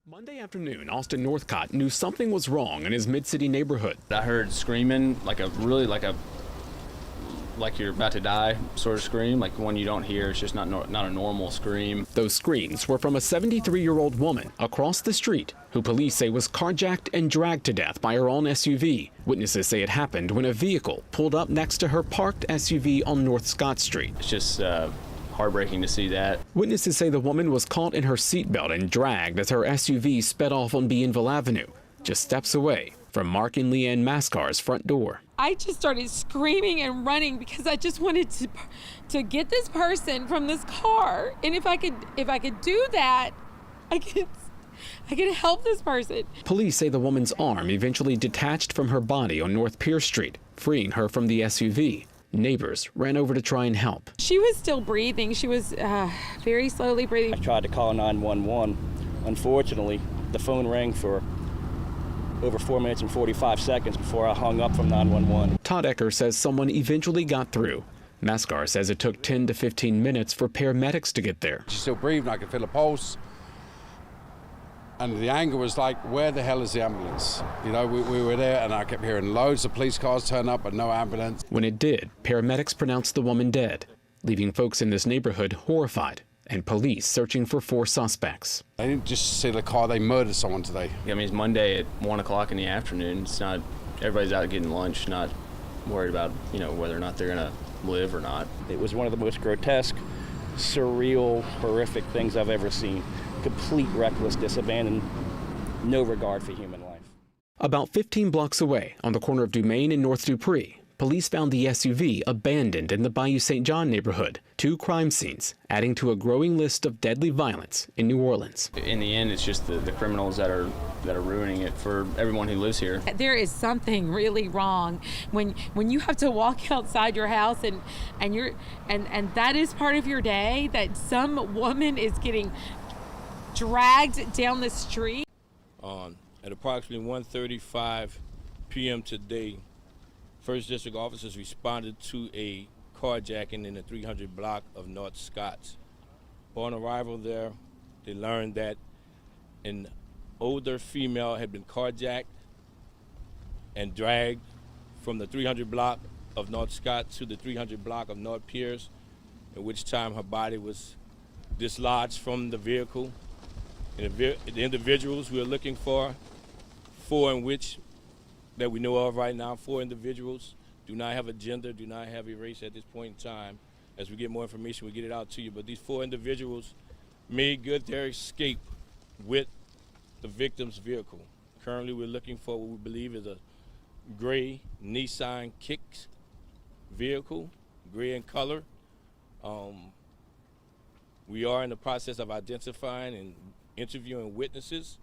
Monday afternoon, Austin Northcott knew something was wrong in his mid-city neighborhood. I heard screaming, like you're about to die sort of scream, like one you don't hear. It's just not a normal scream. Those screams were from a 73-year-old woman across the street who police say was carjacked and dragged to death by her own SUV. Witnesses say it happened when a vehicle pulled up next to her parked SUV on North Scott Street. It's just heartbreaking to see that. Witnesses say the woman was caught in her seatbelt and dragged as her SUV sped off on Bienville Avenue, just steps away from Mark and Leanne Mascar's front door. I just started screaming and running because I just wanted to get this person from this car. And if I could do that, I could help this person. Police say the woman's arm eventually detached from her body on North Pierce Street, freeing her from the SUV. Neighbors ran over to try and help. She was still breathing. She was very slowly breathing. I tried to call 911. Unfortunately, the phone rang for over 4 minutes and 45 seconds before I hung up from 911. Todd Ecker says someone eventually got through. Mascar says it took 10 to 15 minutes for paramedics to get there. She's still breathing. I could feel a pulse. And the anger was like, where the hell is the ambulance? You know, we were there and I kept hearing loads of police cars turn up but no ambulance. When it did, paramedics pronounced the woman dead, leaving folks in this neighborhood horrified and police searching for 4 suspects. They didn't just see the car, they murdered someone today. I mean, it's Monday at 1 o'clock in the afternoon. It's not, everybody's out getting lunch, not worried about, whether or not they're gonna live or not. It was one of the most grotesque, surreal, horrific things I've ever seen. Complete recklessness, abandon, no regard for human life. About 15 blocks away, on the corner of Dumaine and North Dupree, police found the SUV abandoned in the Bayou St. John neighborhood. 2 crime scenes, adding to a growing list of deadly violence in New Orleans. In the end, it's just the criminals that are ruining it for everyone who lives here. There is something really wrong when you have to walk outside your house and that is part of your day, that some woman is getting dragged down the street. At approximately 1:35 p.m. today, 1st District officers responded to a carjacking in the 300 block of North Scotts. Upon arrival there, they learned that an older female had been carjacked and dragged from the 300 block of North Scotts to the 300 block of North Pierce, at which time her body was dislodged from the vehicle. And the individuals we are looking for, 4 in which that we know of right now, 4 individuals, do not have a gender, do not have a race at this point in time. As we get more information, we'll get it out to you. But these 4 individuals made good their escape with the victim's vehicle. Currently, we're looking for what we believe is a gray Nissan Kicks vehicle, gray in color. We are in the process of identifying and interviewing witnesses,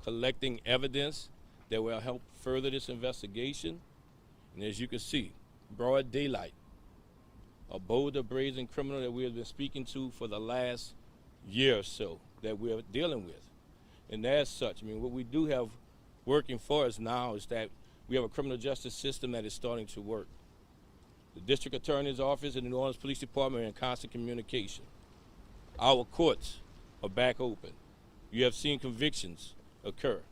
collecting evidence that will help further this investigation. And as you can see, broad daylight, a bolder, brazen criminal that we have been speaking to for the last year or so that we're dealing with. And as such, what we do have working for us now is that we have a criminal justice system that is starting to work. The district attorney's office and the New Orleans Police Department are in constant communication. Our courts are back open. You have seen convictions occur.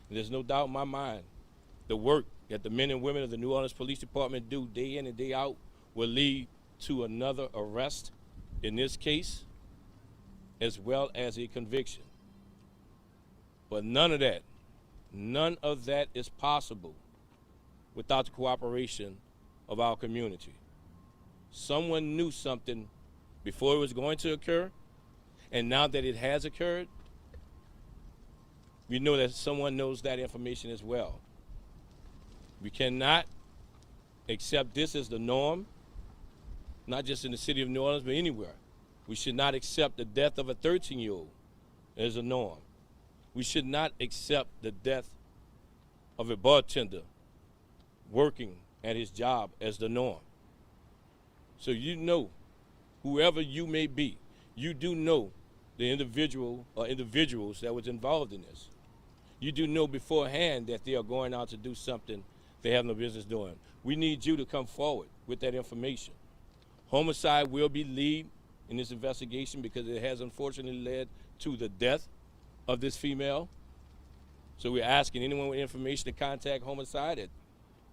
And there's no doubt in my mind the work that the men and women of the New Orleans Police Department do day in and day out will lead to another arrest in this case, as well as a conviction. But none of that is possible without the cooperation of our community. Someone knew something before it was going to occur, and now that it has occurred, we know that someone knows that information as well. We cannot accept this as the norm, not just in the city of New Orleans, but anywhere. We should not accept the death of a 13-year-old as a norm. We should not accept the death of a bartender working at his job as the norm. So whoever you may be, you do know the individual or individuals that was involved in this. You do know beforehand that they are going out to do something they have no business doing. We need you to come forward with that information. Homicide will be lead in this investigation because it has unfortunately led to the death of this female. So we're asking anyone with information to contact Homicide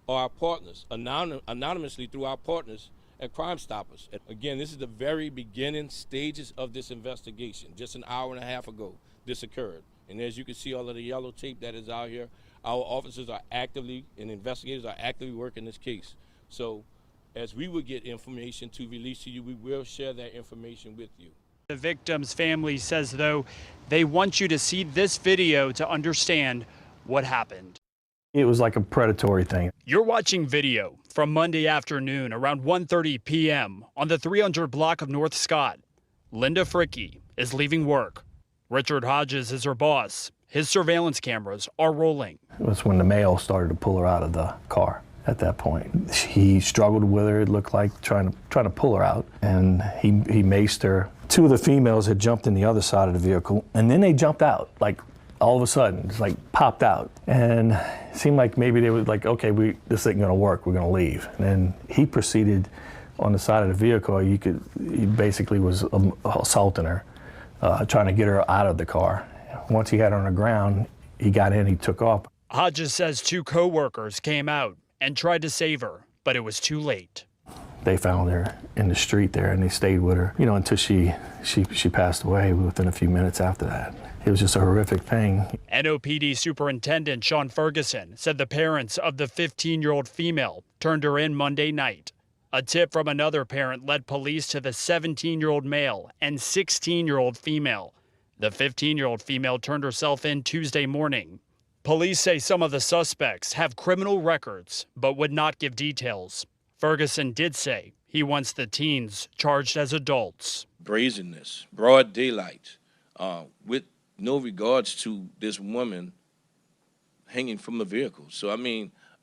or our partners, anonymously through our partners at Crime Stoppers. Again, this is the very beginning stages of this investigation. Just an hour and a half ago, this occurred. And as you can see, all of the yellow tape that is out here, our officers are actively, and investigators are actively working this case. So as we would get information to release to you, we will share that information with you. The victim's family says, though, they want you to see this video to understand what happened. It was like a predatory thing. You're watching video from Monday afternoon around 1:30 p.m. on the 300 block of North Scott. Linda Fricke is leaving work. Richard Hodges is her boss. His surveillance cameras are rolling. It was when the male started to pull her out of the car. At that point, he struggled with her. It looked like trying to pull her out, and he maced her. Two of the females had jumped in the other side of the vehicle, and then they jumped out, like all of a sudden, it's like popped out. And it seemed like maybe they were like, okay, this ain't gonna work, we're gonna leave. And then he proceeded on the side of the vehicle. He basically was assaulting her, trying to get her out of the car. Once he had her on the ground, he got in, he took off. Hodges says two co-workers came out and tried to save her, but it was too late. They found her in the street there, and they stayed with her, until she passed away within a few minutes after that. It was just a horrific thing. NOPD Superintendent Sean Ferguson said the parents of the 15-year-old female turned her in Monday night. A tip from another parent led police to the 17-year-old male and 16-year-old female. The 15-year-old female turned herself in Tuesday morning. Police say some of the suspects have criminal records, but would not give details. Ferguson did say he wants the teens charged as adults. Brazenness, broad daylight, with no regards to this woman hanging from the vehicle. So,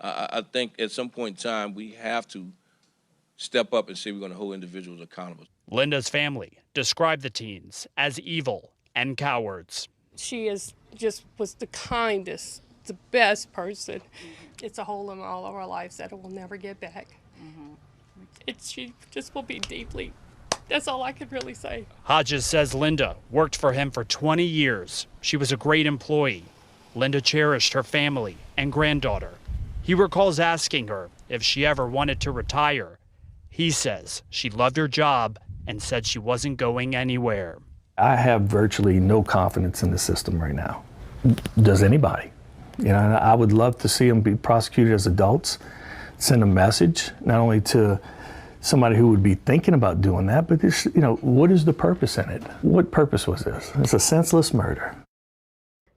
I think at some point in time, we have to step up and say we're going to hold individuals accountable. Linda's family described the teens as evil and cowards. She was the kindest, the best person. It's a hole in all of our lives that it will never get back. She just will be deeply. That's all I could really say. Hodges says Linda worked for him for 20 years. She was a great employee. Linda cherished her family and granddaughter. He recalls asking her if she ever wanted to retire. He says she loved her job and said she wasn't going anywhere. I have virtually no confidence in the system right now. Does anybody? I would love to see them be prosecuted as adults, send a message, not only to somebody who would be thinking about doing that, but this, what is the purpose in it? What purpose was this? It's a senseless murder.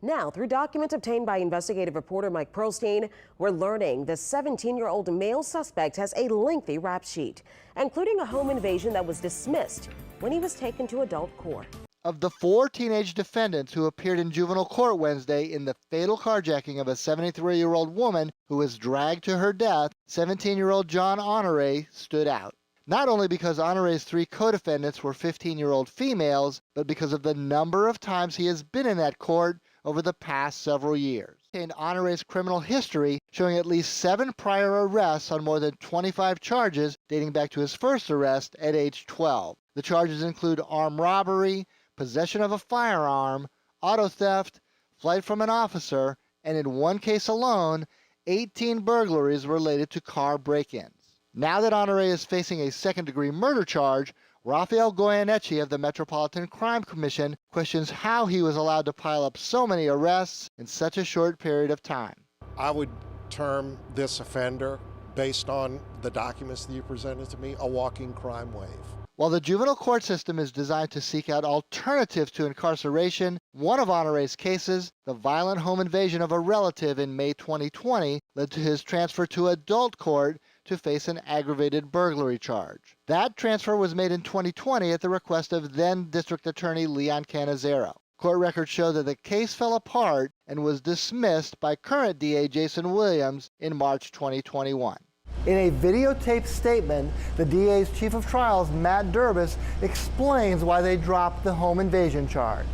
Now, through documents obtained by investigative reporter Mike Pearlstein, we're learning the 17-year-old male suspect has a lengthy rap sheet, including a home invasion that was dismissed when he was taken to adult court. Of the 4 teenage defendants who appeared in juvenile court Wednesday in the fatal carjacking of a 73-year-old woman who was dragged to her death, 17-year-old John Honore stood out. Not only because Honore's 3 co-defendants were 15-year-old females, but because of the number of times he has been in that court over the past several years. And Honore's criminal history, showing at least 7 prior arrests on more than 25 charges dating back to his first arrest at age 12. The charges include armed robbery, possession of a firearm, auto theft, flight from an officer, and in one case alone, 18 burglaries related to car break-ins. Now that Honore is facing a second-degree murder charge, Rafael Goyeneche of the Metropolitan Crime Commission questions how he was allowed to pile up so many arrests in such a short period of time. I would term this offender, based on the documents that you presented to me, a walking crime wave. While the juvenile court system is designed to seek out alternatives to incarceration, one of Honore's cases, the violent home invasion of a relative in May 2020, led to his transfer to adult court to face an aggravated burglary charge. That transfer was made in 2020 at the request of then District Attorney Leon Cannizzaro. Court records show that the case fell apart and was dismissed by current DA Jason Williams in March 2021. In a videotaped statement, the DA's Chief of Trials, Matt Durbis, explains why they dropped the home invasion charge.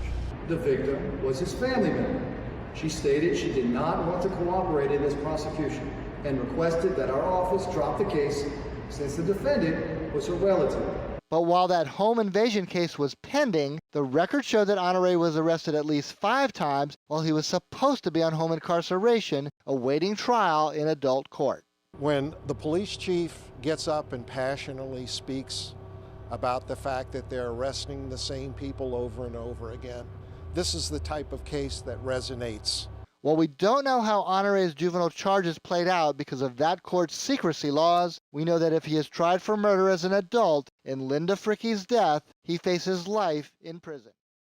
The victim was his family member. She stated she did not want to cooperate in this prosecution and requested that our office drop the case since the defendant was her relative. But while that home invasion case was pending, the records show that Honore was arrested at least 5 times while he was supposed to be on home incarceration, awaiting trial in adult court. When the police chief gets up and passionately speaks about the fact that they're arresting the same people over and over again, this is the type of case that resonates. While we don't know how Honore's juvenile charges played out because of that court's secrecy laws, we know that if he is tried for murder as an adult in Linda Fricke's death, he faces life in prison.